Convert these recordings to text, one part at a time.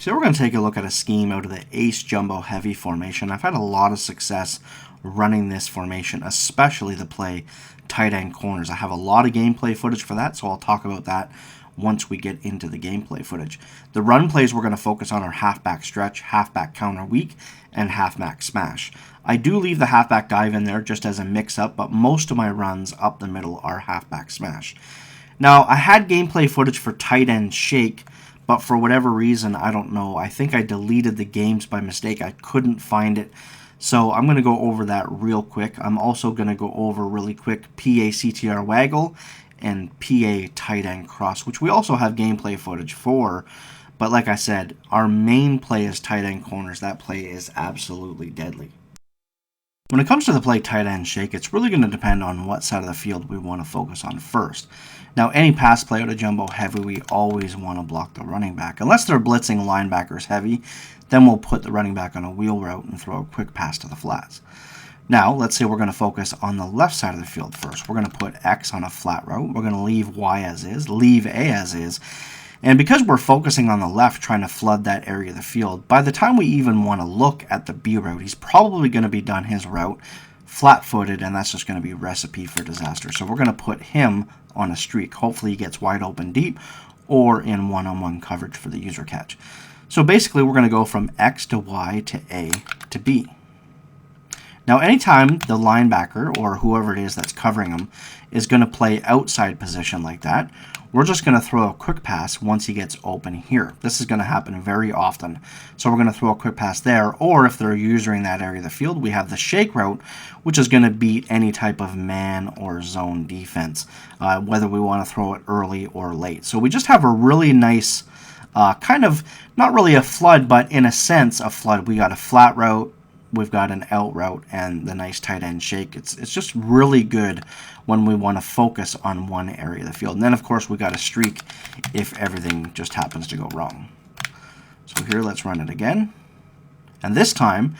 So we're going to take a look at a scheme out of the ace jumbo heavy formation. I've had a lot of success running this formation, especially the play tight end corners. I have a lot of gameplay footage for that, so I'll talk about that once we get into the gameplay footage. The run plays we're going to focus on are halfback stretch, halfback counter weak, and halfback smash. I do leave the halfback dive in there just as a mix-up, but most of my runs up the middle are halfback smash. Now, I had gameplay footage for tight end shake, but for whatever reason, I don't know. I think I deleted the games by mistake. I couldn't find it. So I'm going to go over that real quick. I'm also going to go over really quick PA CTR waggle and PA tight end cross, which we also have gameplay footage for. But like I said, our main play is tight end corners. That play is absolutely deadly. When it comes to the play tight end shake, it's really going to depend on what side of the field we want to focus on first. Now, any pass play out of jumbo heavy, we always want to block the running back. Unless they're blitzing linebackers heavy, then we'll put the running back on a wheel route and throw a quick pass to the flats. Now, let's say we're going to focus on the left side of the field first. We're going to put X on a flat route. We're going to leave Y as is, leave A as is. And because we're focusing on the left, trying to flood that area of the field, by the time we even want to look at the B route, he's probably going to be done his route flat-footed, and that's just going to be a recipe for disaster. So we're going to put him on a streak. Hopefully he gets wide open deep or in one-on-one coverage for the user catch. So basically we're going to go from X to Y to A to B. Now anytime the linebacker or whoever it is that's covering him is going to play outside position like that, we're just going to throw a quick pass once he gets open here. This is going to happen very often. So we're going to throw a quick pass there, or if they're using that area of the field, we have the shake route, which is going to beat any type of man or zone defense, whether we want to throw it early or late. So we just have a really nice kind of, not really a flood, but in a sense a flood. We got a flat route, we've got an out route, and the nice tight end shake. It's just really good when we want to focus on one area of the field. And then, of course, we got a streak if everything just happens to go wrong. So here, let's run it again. And this time,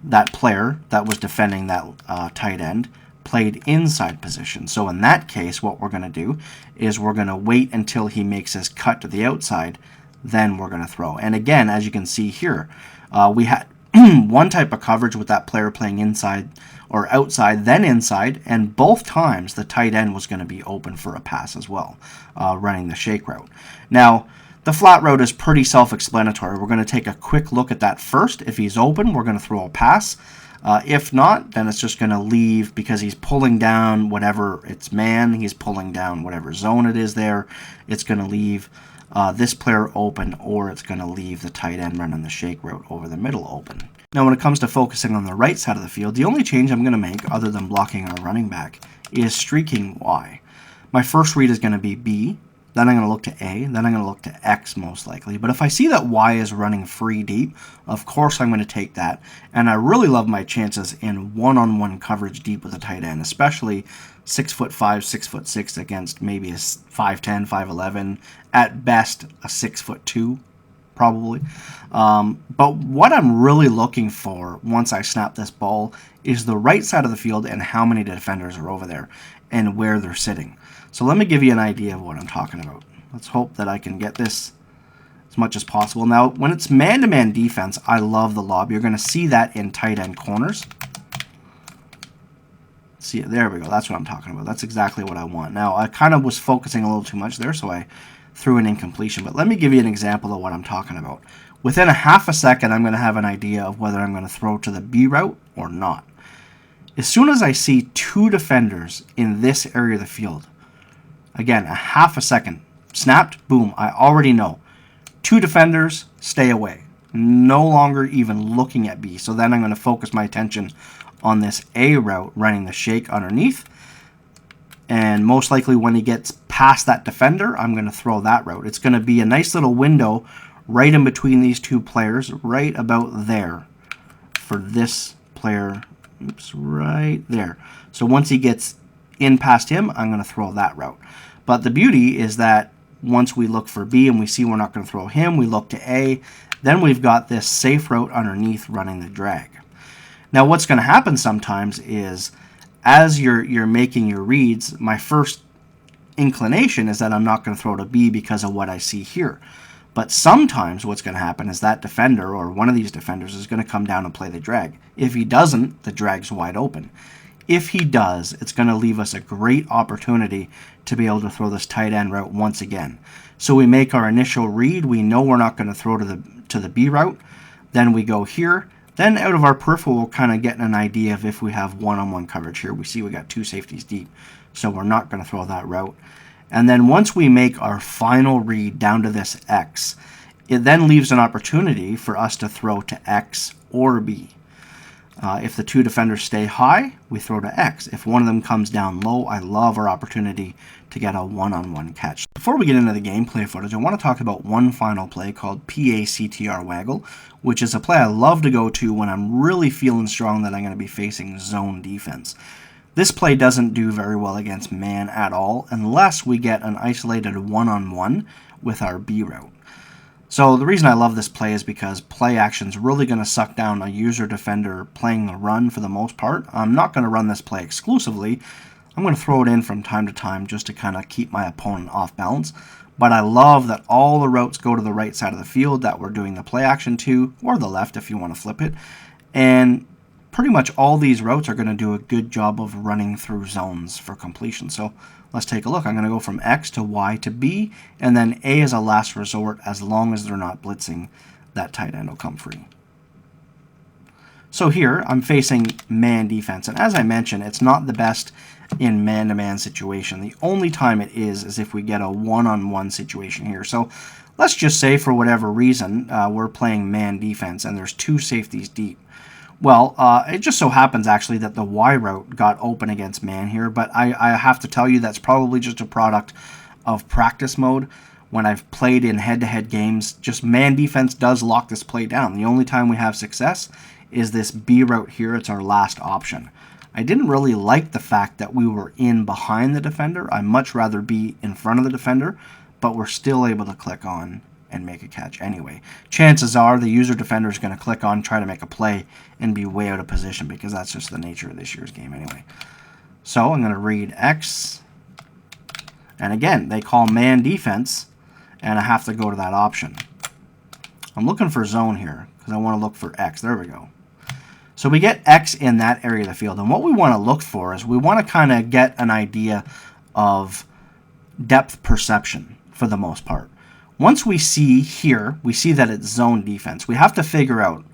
that player that was defending that tight end played inside position. So in that case, what we're going to do is we're going to wait until he makes his cut to the outside, then we're going to throw. And again, as you can see here, we had one type of coverage with that player playing inside or outside, then inside, and both times the tight end was going to be open for a pass as well, running the shake route. Now, the flat route is pretty self-explanatory. We're going to take a quick look at that first. If he's open, we're going to throw a pass. If not, then it's just going to leave because he's pulling down whatever it's man, he's pulling down whatever zone it is there. It's going to leave this player open, or it's going to leave the tight end running the shake route over the middle open. Now when it comes to focusing on the right side of the field, the only change I'm going to make, other than blocking our running back, is streaking Y. My first read is going to be B, then I'm going to look to A, then I'm going to look to X most likely. But if I see that Y is running free deep, of course I'm going to take that. And I really love my chances in one-on-one coverage deep with a tight end, especially 6'5", 6'6" against maybe a 5'10", 5'11", at best a 6'2", probably. But what I'm really looking for once I snap this ball is the right side of the field and how many defenders are over there and where they're sitting. So let me give you an idea of what I'm talking about. Let's hope that I can get this as much as possible. Now, when it's man-to-man defense, I love the lob. You're going to see that in tight end corners. See, there we go. That's what I'm talking about. That's exactly what I want. Now, I kind of was focusing a little too much there, so I threw an incompletion. But let me give you an example of what I'm talking about. Within a half a second, I'm going to have an idea of whether I'm going to throw to the B route or not. As soon as I see two defenders in this area of the field, again, a half a second, snapped, boom, I already know. Two defenders, stay away. No longer even looking at B. So then I'm going to focus my attention on this A route, running the shake underneath. And most likely when he gets past that defender, I'm going to throw that route. It's going to be a nice little window right in between these two players, right about there for this player. Oops, right there. So once he gets in past him, I'm going to throw that route. But the beauty is that once we look for B and we see we're not going to throw him, we look to A, then we've got this safe route underneath running the drag. Now what's going to happen sometimes is as you're making your reads, my first inclination is that I'm not going to throw to B because of what I see here. But sometimes what's going to happen is that defender or one of these defenders is going to come down and play the drag. If he doesn't, the drag's wide open. If he does, it's going to leave us a great opportunity to be able to throw this tight end route once again. So we make our initial read. We know we're not going to throw to the B route. Then we go here. Then out of our peripheral, we'll kind of get an idea of if we have one-on-one coverage here. We see we got two safeties deep, so we're not going to throw that route. And then once we make our final read down to this X, it then leaves an opportunity for us to throw to X or B. If the two defenders stay high, we throw to X. If one of them comes down low, I love our opportunity to get a one-on-one catch. Before we get into the gameplay footage, I want to talk about one final play called PACTR waggle, which is a play I love to go to when I'm really feeling strong that I'm going to be facing zone defense. This play doesn't do very well against man at all unless we get an isolated one-on-one with our B route. So the reason I love this play is because play action's really going to suck down a user defender playing the run for the most part. I'm not going to run this play exclusively. I'm going to throw it in from time to time just to kind of keep my opponent off balance. But I love that all the routes go to the right side of the field that we're doing the play action to, or the left if you want to flip it. And pretty much all these routes are going to do a good job of running through zones for completion. So let's take a look. I'm going to go from X to Y to B, and then A is a last resort as long as they're not blitzing. That tight end will come free. So here I'm facing man defense, and as I mentioned, it's not the best in man-to-man situation. The only time it is if we get a one-on-one situation here. So let's just say for whatever reason we're playing man defense and there's two safeties deep. Well, it just so happens actually that the Y route got open against man here, but I have to tell you that's probably just a product of practice mode. When I've played in head-to-head games, just man defense does lock this play down. The only time we have success is this B route here. It's our last option. I didn't really like the fact that we were in behind the defender. I'd much rather be in front of the defender, but we're still able to click on and make a catch anyway. Chances are the user defender is going to click on, try to make a play, and be way out of position because that's just the nature of this year's game anyway. So I'm going to read X, and again, they call man defense, and I have to go to that option. I'm looking for zone here because I want to look for X. There we go. So we get X in that area of the field, and what we want to look for is we want to kind of get an idea of depth perception for the most part. Once we see here, we see that it's zone defense. We have to figure out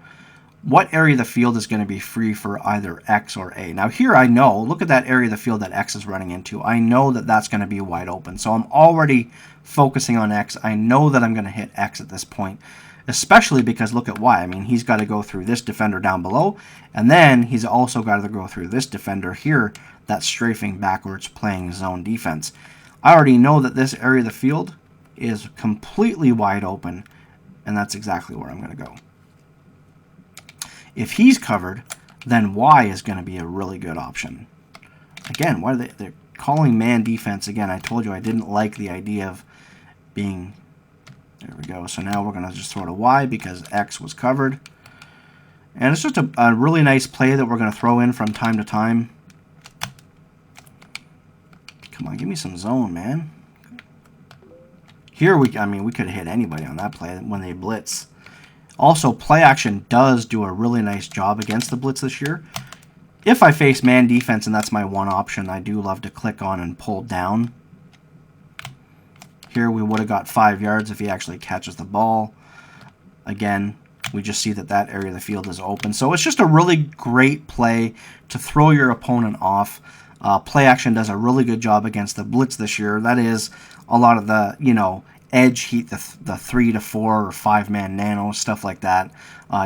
what area of the field is going to be free for either X or A. Now here I know, look at that area of the field that X is running into. I know that that's going to be wide open. So I'm already focusing on X. I know that I'm going to hit X at this point, especially because look at Y. I mean, he's got to go through this defender down below, and then he's also got to go through this defender here that's strafing backwards playing zone defense. I already know that this area of the field is completely wide open, and that's exactly where I'm going to go. If he's covered, then Y is going to be a really good option. Again, why are they're calling man defense again? I told you I didn't like the idea of being... There we go. So now we're going to just throw to Y because X was covered. And it's just a really nice play that we're going to throw in from time to time. Come on, give me some zone, man. Here, we could have hit anybody on that play when they blitz. Also, play action does do a really nice job against the blitz this year. If I face man defense and that's my one option, I do love to click on and pull down. Here we would have got 5 yards if he actually catches the ball. Again, we just see that that area of the field is open. So it's just a really great play to throw your opponent off. Play action does a really good job against the blitz this year. That is a lot of the, edge heat, the 3 to 4 or 5-man nano, stuff like that.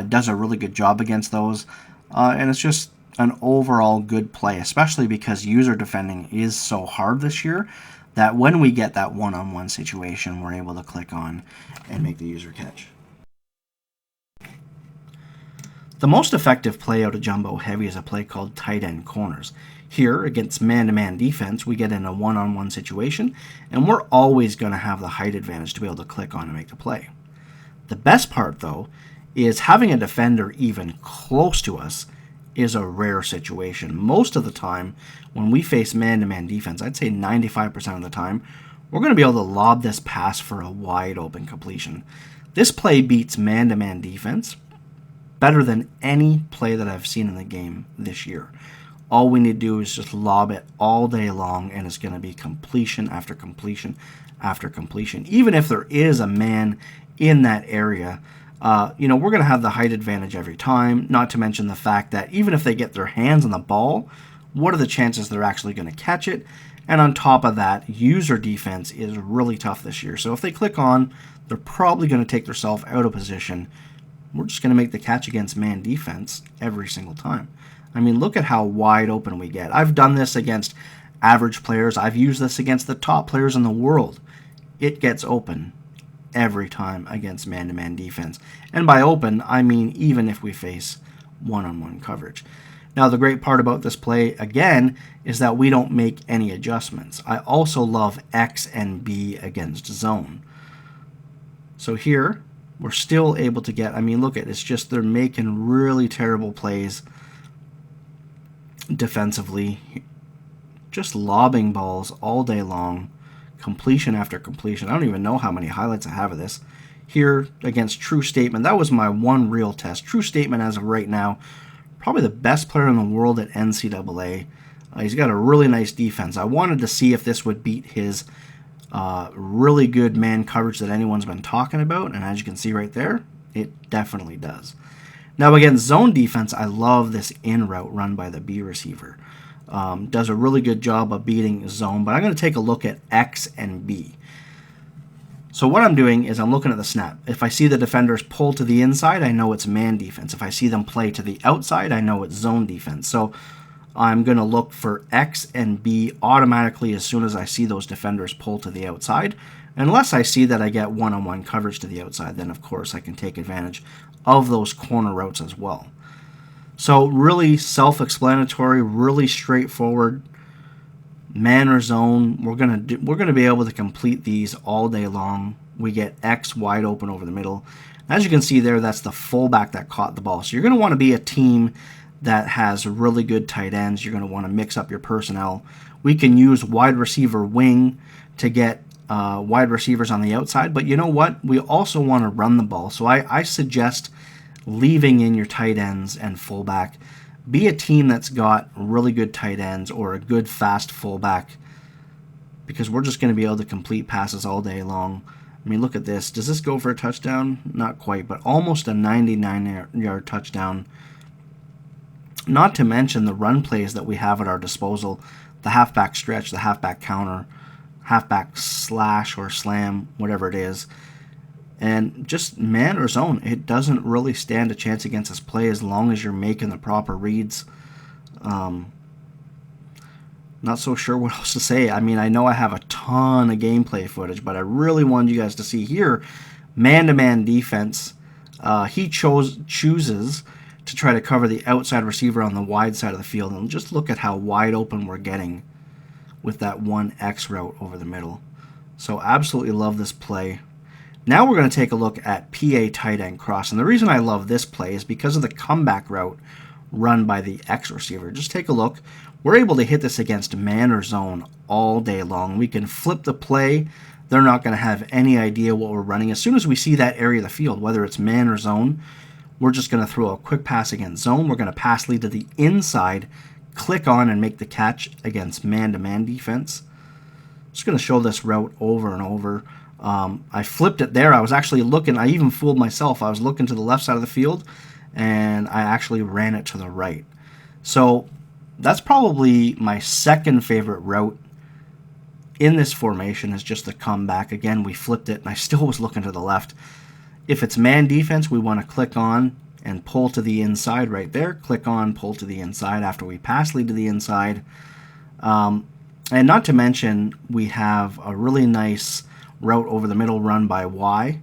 Does a really good job against those. And it's just an overall good play, especially because user defending is so hard this year that when we get that one-on-one situation, we're able to click on and make the user catch. The most effective play out of Jumbo Heavy is a play called tight end corners. Here, against man-to-man defense, we get in a one-on-one situation, and we're always going to have the height advantage to be able to click on and make the play. The best part, though, is having a defender even close to us is a rare situation. Most of the time, when we face man-to-man defense, I'd say 95% of the time, we're going to be able to lob this pass for a wide open completion. This play beats man-to-man defense better than any play that I've seen in the game this year. All we need to do is just lob it all day long, and it's going to be completion after completion after completion. Even if there is a man in that area, we're going to have the height advantage every time, not to mention the fact that even if they get their hands on the ball, what are the chances they're actually going to catch it? And on top of that, user defense is really tough this year. So if they click on, they're probably going to take themselves out of position. We're just going to make the catch against man defense every single time. I mean, look at how wide open we get. I've done this against average players. I've used this against the top players in the world. It gets open every time against man-to-man defense. And by open, I mean even if we face one-on-one coverage. Now, the great part about this play, again, is that we don't make any adjustments. I also love X and B against zone. So here, we're still able to get, I mean, look at it. It's just they're making really terrible plays defensively. Just lobbing balls all day long, completion after completion. I don't even know how many highlights I have of this. Here against True Statement, that was my one real test. True Statement, as of right now, probably the best player in the world at NCAA. He's got a really nice defense. I wanted to see if this would beat his really good man coverage that anyone's been talking about, and as you can see right there, it definitely does. Now against zone defense, I love this in route run by the B receiver. Does a really good job of beating zone, but I'm going to take a look at X and B. So what I'm doing is I'm looking at the snap. If I see the defenders pull to the inside, I know it's man defense. If I see them play to the outside, I know it's zone defense. So I'm going to look for X and B automatically as soon as I see those defenders pull to the outside. Unless I see that I get one-on-one coverage to the outside, then of course I can take advantage of those corner routes as well. So really self-explanatory, really straightforward. Man or zone, we're gonna be able to complete these all day long. We get X wide open over the middle. As you can see there, that's the fullback that caught the ball. So you're gonna want to be a team that has really good tight ends. You're gonna want to mix up your personnel. We can use wide receiver wing to get wide receivers on the outside, but you know what? We also want to run the ball. So I suggest leaving in your tight ends and fullback. Be a team that's got really good tight ends or a good fast fullback, because we're just going to be able to complete passes all day long. I mean, look at this. Does this go for a touchdown? Not quite, but almost a 99-yard touchdown. Not to mention the run plays that we have at our disposal, the halfback stretch, the halfback counter, halfback slash or slam, whatever it is. And just man or zone, it doesn't really stand a chance against this play as long as you're making the proper reads. Not so sure what else to say. I mean, I know I have a ton of gameplay footage, but I really wanted you guys to see here, man-to-man defense. He chooses to try to cover the outside receiver on the wide side of the field. And just look at how wide open we're getting with that 1X route over the middle. So absolutely love this play. Now we're going to take a look at PA tight end cross. And the reason I love this play is because of the comeback route run by the X receiver. Just take a look. We're able to hit this against man or zone all day long. We can flip the play. They're not going to have any idea what we're running. As soon as we see that area of the field, whether it's man or zone, we're just going to throw a quick pass against zone. We're going to pass lead to the inside, click on and make the catch against man-to-man defense. Just going to show this route over and over. I flipped it there. I was actually looking. I even fooled myself. I was looking to the left side of the field, and I actually ran it to the right. So that's probably my second favorite route in this formation, is just the comeback. Again, we flipped it, and I still was looking to the left. If it's man defense, we want to click on and pull to the inside right there. Click on, pull to the inside after we pass lead to the inside. And not to mention, we have a really nice route over the middle run by Y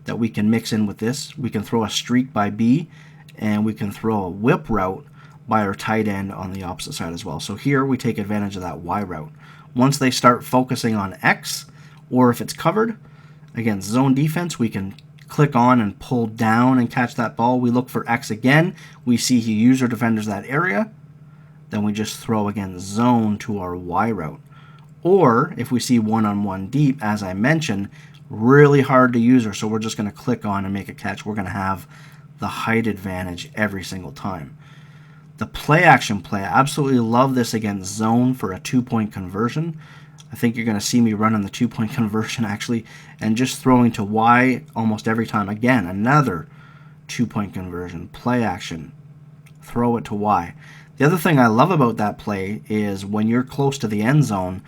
that we can mix in with this. We can throw a streak by B, and we can throw a whip route by our tight end on the opposite side as well. So here we take advantage of that Y route. Once they start focusing on X, or if it's covered against zone defense, we can click on and pull down and catch that ball. We look for X again. We see he user defenders that area. Then we just throw again zone to our Y route Or if we see one-on-one deep, as I mentioned, really hard to use her, so we're just going to click on and make a catch. We're going to have the height advantage every single time. The play action play, I absolutely love this against zone for a 2-point conversion. I think you're going to see me running the 2-point conversion actually, and just throwing to Y almost every time. Again, another 2-point conversion, play action, throw it to Y. The other thing I love about that play is when you're close to the end zone,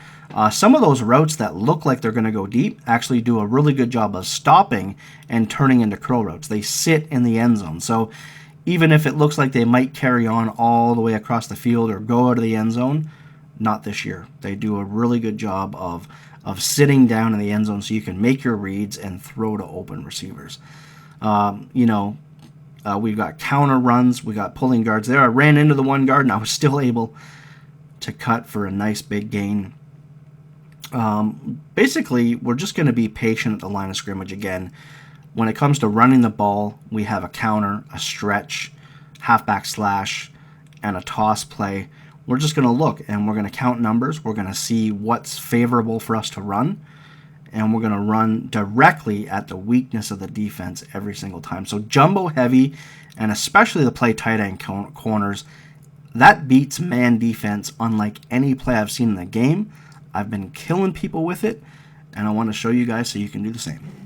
some of those routes that look like they're going to go deep actually do a really good job of stopping and turning into curl routes. They sit in the end zone. So even if it looks like they might carry on all the way across the field or go out of the end zone, not this year. They do a really good job of sitting down in the end zone so you can make your reads and throw to open receivers. We've got counter runs. We got pulling guards there. I ran into the one guard, and I was still able to cut for a nice big gain. Basically, we're just going to be patient at the line of scrimmage again. When it comes to running the ball, we have a counter, a stretch, halfback slash, and a toss play. We're just going to look, and we're going to count numbers. We're going to see what's favorable for us to run, and we're going to run directly at the weakness of the defense every single time. So jumbo heavy, and especially the play tight end corners, that beats man defense unlike any play I've seen in the game. I've been killing people with it, and I want to show you guys so you can do the same.